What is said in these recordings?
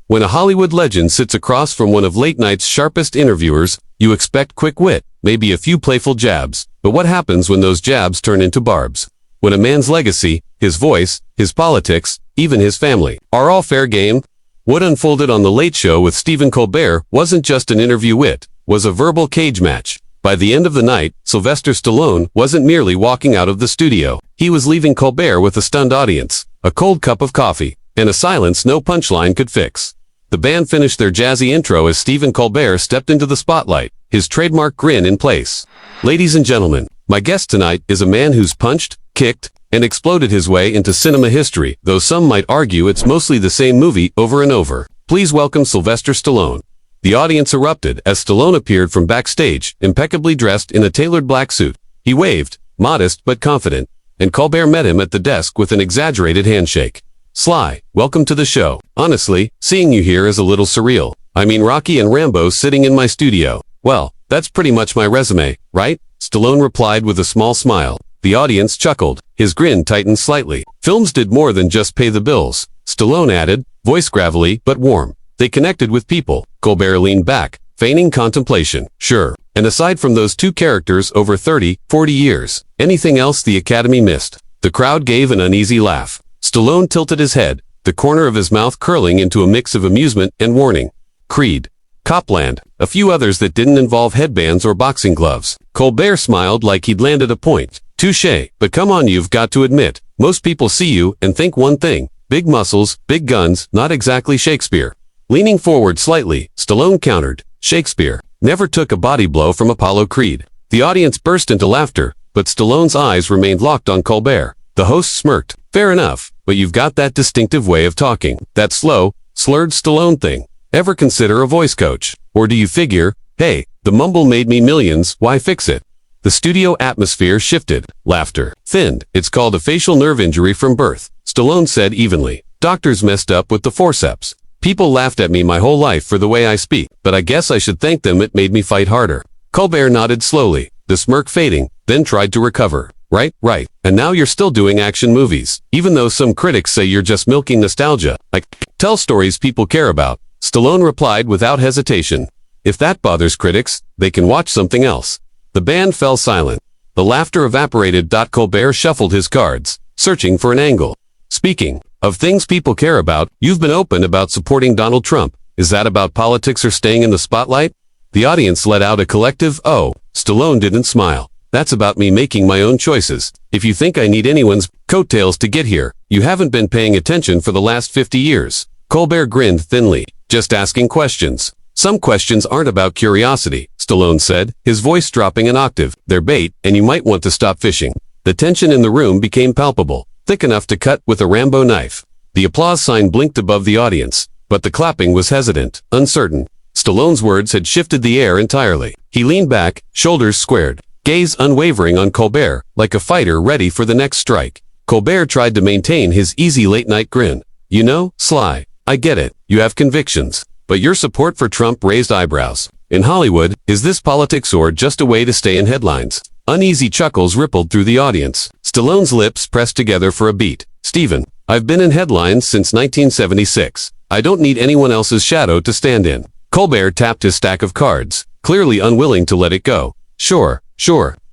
When a Hollywood legend sits across from one of late night's sharpest interviewers, you expect quick wit, maybe a few playful jabs. But what happens when those jabs turn into barbs? When a man's legacy, his voice, his politics, even his family, are all fair game? What unfolded on The Late Show with Stephen Colbert wasn't just an interview wit, was a verbal cage match. By the end of the night, Sylvester Stallone wasn't merely walking out of the studio. He was leaving Colbert with a stunned audience, a cold cup of coffee, and a silence no punchline could fix. The band finished their jazzy intro as Stephen Colbert stepped into the spotlight, his trademark grin in place. Ladies and gentlemen, my guest tonight is a man who's punched, kicked, and exploded his way into cinema history, though some might argue it's mostly the same movie over and over. Please welcome Sylvester Stallone. The audience erupted as Stallone appeared from backstage, impeccably dressed in a tailored black suit. He waved, modest but confident, and Colbert met him at the desk with an exaggerated handshake. "Sly, welcome to the show. Honestly, seeing you here is a little surreal. I mean, Rocky and Rambo sitting in my studio. Well, that's pretty much my resume, right?" Stallone replied with a small smile. The audience chuckled. His grin tightened slightly. "Films did more than just pay the bills," Stallone added, voice gravelly but warm. "They connected with people." Colbert leaned back, feigning contemplation. "Sure. And aside from those two characters over 30, 40 years, anything else the Academy missed?" The crowd gave an uneasy laugh. Stallone tilted his head, the corner of his mouth curling into a mix of amusement and warning. "Creed. Copland. A few others that didn't involve headbands or boxing gloves." Colbert smiled like he'd landed a point. "Touché, but come on, you've got to admit, most people see you and think one thing. Big muscles, big guns, not exactly Shakespeare." Leaning forward slightly, Stallone countered, "Shakespeare never took a body blow from Apollo Creed." The audience burst into laughter, but Stallone's eyes remained locked on Colbert. The host smirked. "Fair enough, but you've got that distinctive way of talking, that slow, slurred Stallone thing. Ever consider a voice coach? Or do you figure, hey, the mumble made me millions, why fix it?" The studio atmosphere shifted. Laughter thinned. "It's called a facial nerve injury from birth," Stallone said evenly. "Doctors messed up with the forceps. People laughed at me my whole life for the way I speak, but I guess I should thank them, it made me fight harder." Colbert nodded slowly, the smirk fading, then tried to recover. Right. And now you're still doing action movies, even though some critics say you're just milking nostalgia. I tell stories people care about." Stallone replied without hesitation. "If that bothers critics, they can watch something else." The band fell silent. The laughter evaporated. Colbert shuffled his cards, searching for an angle. "Speaking of things people care about, you've been open about supporting Donald Trump. Is that about politics or staying in the spotlight?" The audience let out a collective "oh." Stallone didn't smile. "That's about me making my own choices. If you think I need anyone's coattails to get here, you haven't been paying attention for the last 50 years. Colbert grinned thinly. "Just asking questions." "Some questions aren't about curiosity," Stallone said, his voice dropping an octave. "They're bait, and you might want to stop fishing." The tension in the room became palpable, thick enough to cut with a Rambo knife. The applause sign blinked above the audience, but the clapping was hesitant, uncertain. Stallone's words had shifted the air entirely. He leaned back, shoulders squared, gaze unwavering on Colbert, like a fighter ready for the next strike. Colbert tried to maintain his easy late-night grin. "You know, Sly, I get it. You have convictions. But your support for Trump raised eyebrows. In Hollywood, is this politics or just a way to stay in headlines?" Uneasy chuckles rippled through the audience. Stallone's lips pressed together for a beat. "Stephen, I've been in headlines since 1976. I don't need anyone else's shadow to stand in." Colbert tapped his stack of cards, clearly unwilling to let it go. Sure.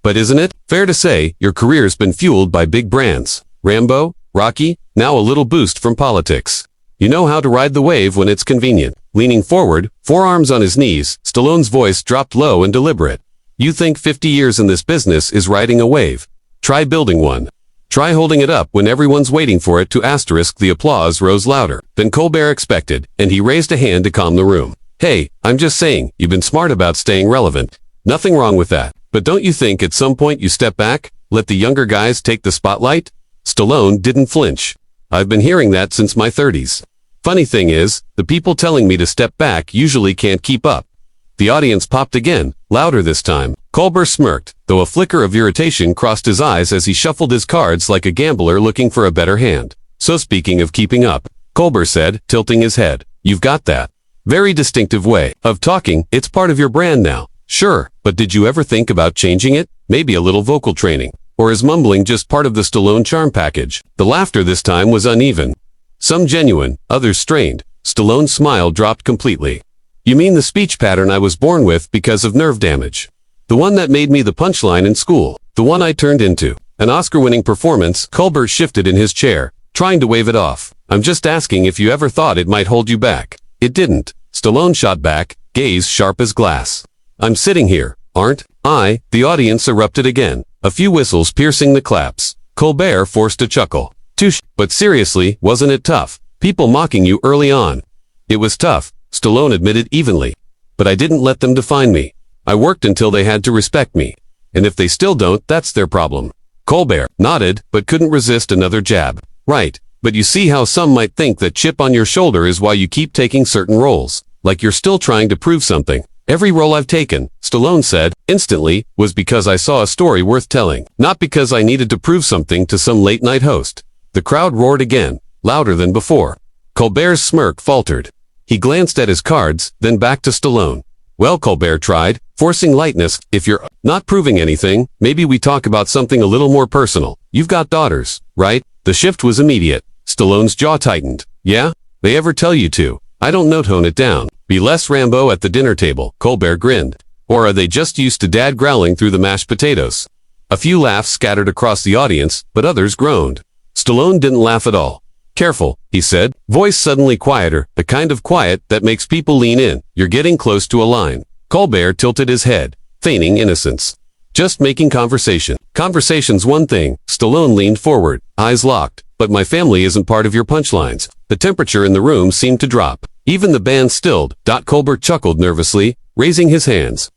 But isn't it fair to say your career's been fueled by big brands? Rambo, Rocky, now a little boost from politics. You know how to ride the wave when it's convenient." Leaning forward, forearms on his knees, Stallone's voice dropped low and deliberate. "You think 50 years in this business is riding a wave? Try building one. Try holding it up when everyone's waiting for it to asterisk." The applause rose louder than Colbert expected, and he raised a hand to calm the room. "Hey, I'm just saying, you've been smart about staying relevant. Nothing wrong with that. But don't you think at some point you step back, let the younger guys take the spotlight?" Stallone didn't flinch. "I've been hearing that since my 30s. Funny thing is, the people telling me to step back usually can't keep up." The audience popped again, louder this time. Colbert smirked, though a flicker of irritation crossed his eyes as he shuffled his cards like a gambler looking for a better hand. "So speaking of keeping up," Colbert said, tilting his head, "you've got that very distinctive way of talking. It's part of your brand now." "Sure, but did you ever think about changing it? Maybe a little vocal training? Or is mumbling just part of the Stallone charm package?" The laughter this time was uneven. Some genuine, others strained. Stallone's smile dropped completely. You mean the speech pattern I was born with because of nerve damage? The one that made me the punchline in school. The one I turned into an Oscar-winning performance. Colbert shifted in his chair, trying to wave it off. I'm just asking if you ever thought it might hold you back. It didn't. Stallone shot back, gaze sharp as glass. I'm sitting here, aren't I? The audience erupted again, a few whistles piercing the claps. Colbert forced a chuckle. Touche. But seriously, wasn't it tough? People mocking you early on. It was tough, Stallone admitted evenly. But I didn't let them define me. I worked until they had to respect me. And if they still don't, that's their problem. Colbert nodded, but couldn't resist another jab. Right. But you see how some might think that chip on your shoulder is why you keep taking certain roles. Like you're still trying to prove something. Every role I've taken, Stallone said, instantly, was because I saw a story worth telling. Not because I needed to prove something to some late-night host. The crowd roared again, louder than before. Colbert's smirk faltered. He glanced at his cards, then back to Stallone. Well, Colbert tried, forcing lightness. If you're not proving anything, maybe we talk about something a little more personal. You've got daughters, right? The shift was immediate. Stallone's jaw tightened. Yeah? They ever tell you to? I don't know, tone it down. Be less Rambo at the dinner table, Colbert grinned. Or are they just used to dad growling through the mashed potatoes? A few laughs scattered across the audience, but others groaned. Stallone didn't laugh at all. Careful, he said, voice suddenly quieter, the kind of quiet that makes people lean in. You're getting close to a line. Colbert tilted his head, feigning innocence. Just making conversation. Conversation's one thing. Stallone leaned forward, eyes locked. But my family isn't part of your punchlines. The temperature in the room seemed to drop. Even the band stilled. Colbert chuckled nervously, raising his hands.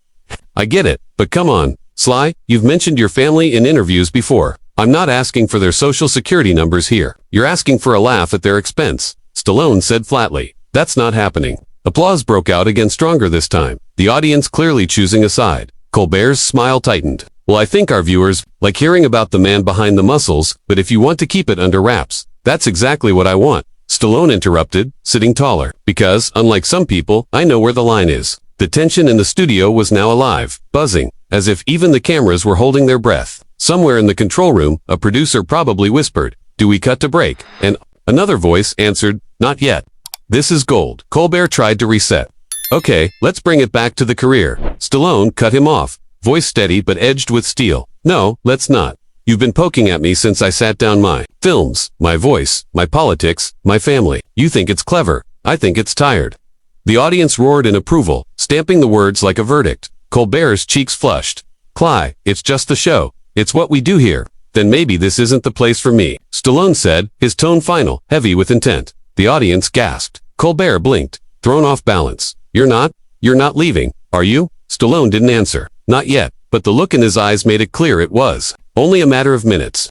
I get it, but come on, Sly, you've mentioned your family in interviews before. I'm not asking for their social security numbers here. You're asking for a laugh at their expense. Stallone said flatly. That's not happening. Applause broke out again, stronger this time, the audience clearly choosing a side. Colbert's smile tightened. Well, I think our viewers like hearing about the man behind the muscles, but if you want to keep it under wraps, that's exactly what I want. Stallone interrupted, sitting taller, because, unlike some people, I know where the line is. The tension in the studio was now alive, buzzing, as if even the cameras were holding their breath. Somewhere in the control room, a producer probably whispered, "Do we cut to break?" And another voice answered, "Not yet." This is gold. Colbert tried to reset. Okay, let's bring it back to the career. Stallone cut him off, voice steady but edged with steel. No, let's not. You've been poking at me since I sat down my films, my voice, my politics, my family. You think it's clever. I think it's tired. The audience roared in approval, stamping the words like a verdict. Colbert's cheeks flushed. Cly, it's just the show. It's what we do here. Then maybe this isn't the place for me, Stallone said, his tone final, heavy with intent. The audience gasped. Colbert blinked, thrown off balance. You're not leaving, are you? Stallone didn't answer. Not yet, but the look in his eyes made it clear it was. Only a matter of minutes.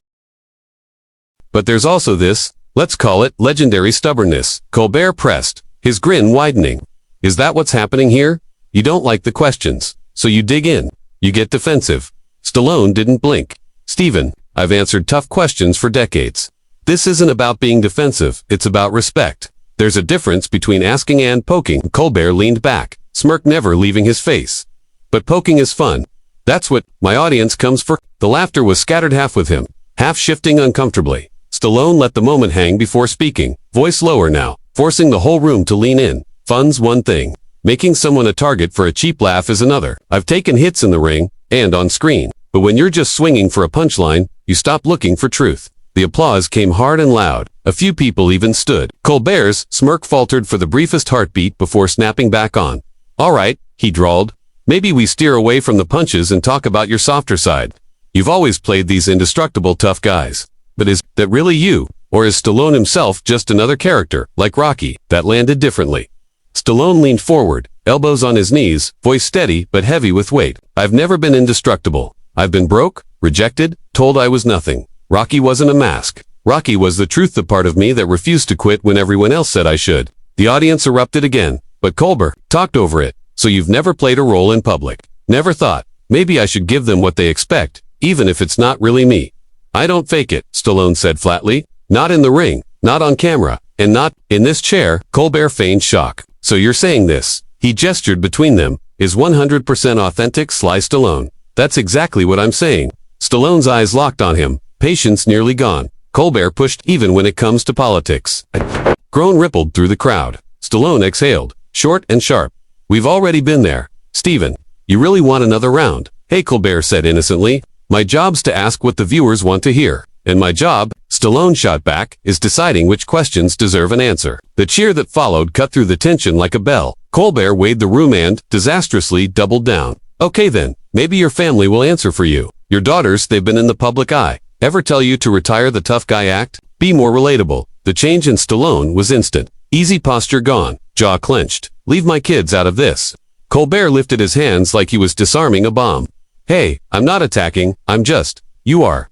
But there's also this, let's call it, legendary stubbornness. Colbert pressed, his grin widening. Is that what's happening here? You don't like the questions, so you dig in. You get defensive. Stallone didn't blink. Steven, I've answered tough questions for decades. This isn't about being defensive, it's about respect. There's a difference between asking and poking. Colbert leaned back, smirk never leaving his face. But poking is fun. That's what my audience comes for. The laughter was scattered half with him, half shifting uncomfortably. Stallone let the moment hang before speaking, voice lower now, forcing the whole room to lean in. Fun's one thing. Making someone a target for a cheap laugh is another. I've taken hits in the ring, and on screen. But when you're just swinging for a punchline, you stop looking for truth. The applause came hard and loud. A few people even stood. Colbert's smirk faltered for the briefest heartbeat before snapping back on. All right, he drawled. Maybe we steer away from the punches and talk about your softer side. You've always played these indestructible tough guys. But is that really you? Or is Stallone himself just another character, like Rocky, that landed differently? Stallone leaned forward, elbows on his knees, voice steady but heavy with weight. I've never been indestructible. I've been broke, rejected, told I was nothing. Rocky wasn't a mask. Rocky was the truth, the part of me that refused to quit when everyone else said I should. The audience erupted again, but Colbert talked over it. So you've never played a role in public. Never thought, maybe I should give them what they expect, even if it's not really me. I don't fake it, Stallone said flatly. Not in the ring, not on camera, and not in this chair. Colbert feigned shock. So you're saying this, he gestured between them, is 100% authentic Sly Stallone. That's exactly what I'm saying. Stallone's eyes locked on him, patience nearly gone. Colbert pushed even when it comes to politics. A groan rippled through the crowd. Stallone exhaled, short and sharp. We've already been there. Steven, you really want another round? Hey, Colbert said innocently. My job's to ask what the viewers want to hear. And my job, Stallone shot back, is deciding which questions deserve an answer. The cheer that followed cut through the tension like a bell. Colbert weighed the room and, disastrously, doubled down. Okay then, maybe your family will answer for you. Your daughters, they've been in the public eye. Ever tell you to retire the tough guy act? Be more relatable. The change in Stallone was instant. Easy posture gone, jaw clenched. Leave my kids out of this. Colbert lifted his hands like he was disarming a bomb. Hey, I'm not attacking, I'm just, you are.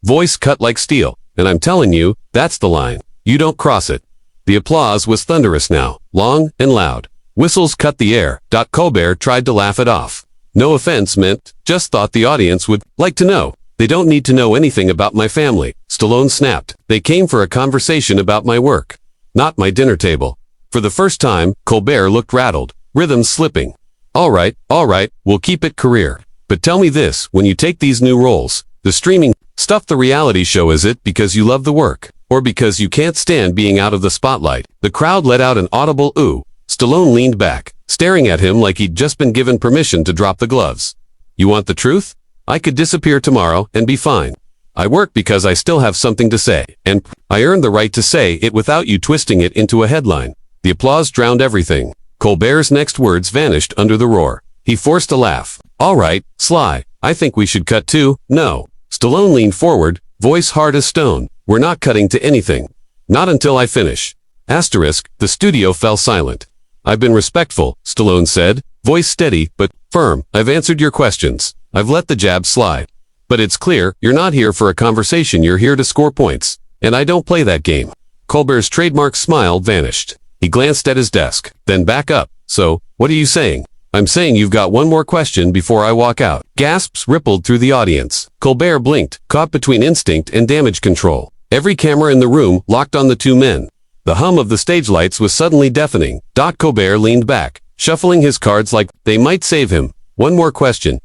Voice cut like steel. And I'm telling you, that's the line. You don't cross it. The applause was thunderous now, long and loud. Whistles cut the air. Colbert tried to laugh it off. No offense meant, just thought the audience would like to know. They don't need to know anything about my family. Stallone snapped. They came for a conversation about my work. Not my dinner table. For the first time, Colbert looked rattled, rhythms slipping. All right, we'll keep it career. But tell me this, when you take these new roles, the streaming stuff, the reality show, is it because you love the work? Or because you can't stand being out of the spotlight? The crowd let out an audible ooh. Stallone leaned back, staring at him like he'd just been given permission to drop the gloves. You want the truth? I could disappear tomorrow and be fine. I work because I still have something to say, and I earned the right to say it without you twisting it into a headline. The applause drowned everything. Colbert's next words vanished under the roar. He forced a laugh. All right, Sly, I think we should cut too. No. Stallone leaned forward, voice hard as stone. We're not cutting to anything. Not until I finish. Asterisk, the studio fell silent. I've been respectful, Stallone said, voice steady but firm. I've answered your questions. I've let the jabs slide. But it's clear, you're not here for a conversation, you're here to score points. And I don't play that game. Colbert's trademark smile vanished. He glanced at his desk, then back up. So, what are you saying? I'm saying you've got one more question before I walk out. Gasps rippled through the audience. Colbert blinked, caught between instinct and damage control. Every camera in the room locked on the two men. The hum of the stage lights was suddenly deafening. Colbert leaned back, shuffling his cards like they might save him. One more question.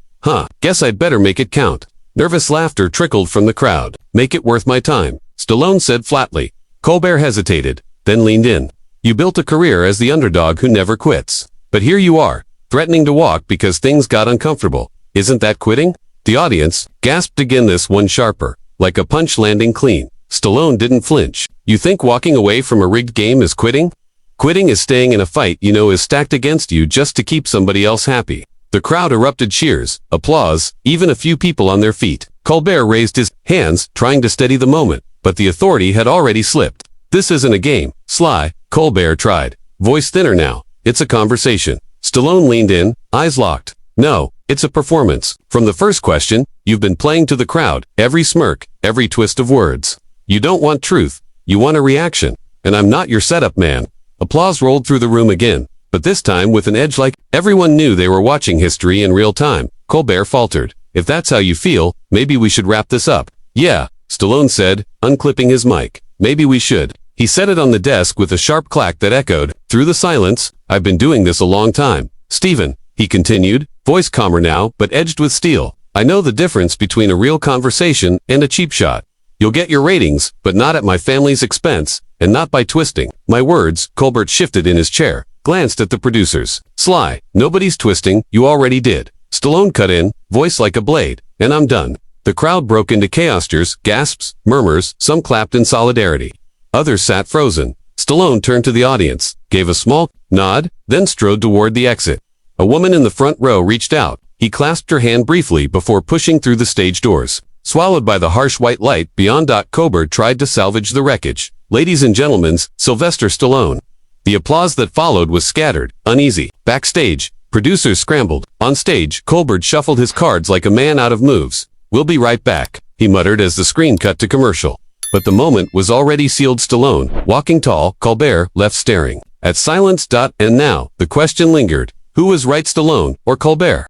Guess I'd better make it count. Nervous laughter trickled from the crowd. Make it worth my time, Stallone said flatly. Colbert hesitated, then leaned in. You built a career as the underdog who never quits. But here you are, threatening to walk because things got uncomfortable. Isn't that quitting? The audience gasped again, this one sharper, like a punch landing clean. Stallone didn't flinch. You think walking away from a rigged game is quitting? Quitting is staying in a fight you know is stacked against you just to keep somebody else happy. The crowd erupted cheers, applause, even a few people on their feet. Colbert raised his hands, trying to steady the moment, but the authority had already slipped. This isn't a game, Sly, Colbert tried. Voice thinner now. It's a conversation. Stallone leaned in, eyes locked. No, it's a performance. From the first question, you've been playing to the crowd, every smirk, every twist of words. You don't want truth, you want a reaction. And I'm not your setup man. Applause rolled through the room again, but this time with an edge like everyone knew they were watching history in real time. Colbert faltered. If that's how you feel, maybe we should wrap this up. Yeah, Stallone said, unclipping his mic. Maybe we should. He set it on the desk with a sharp clack that echoed through the silence. I've been doing this a long time. Steven, he continued, voice calmer now, but edged with steel. I know the difference between a real conversation and a cheap shot. You'll get your ratings, but not at my family's expense, and not by twisting my words. Colbert shifted in his chair, glanced at the producers. Sly, nobody's twisting, you already did. Stallone cut in, voice like a blade, and I'm done. The crowd broke into chaos, gasps, murmurs, some clapped in solidarity. Others sat frozen. Stallone turned to the audience, gave a small nod, then strode toward the exit. A woman in the front row reached out. He clasped her hand briefly before pushing through the stage doors. Swallowed by the harsh white light beyond, Colbert tried to salvage the wreckage. Ladies and gentlemen, Sylvester Stallone. The applause that followed was scattered, uneasy. Backstage, producers scrambled. On stage, Colbert shuffled his cards like a man out of moves. We'll be right back, he muttered as the screen cut to commercial. But the moment was already sealed. Stallone, walking tall, Colbert, left staring at silence. And now, the question lingered. Who was right, Stallone or Colbert?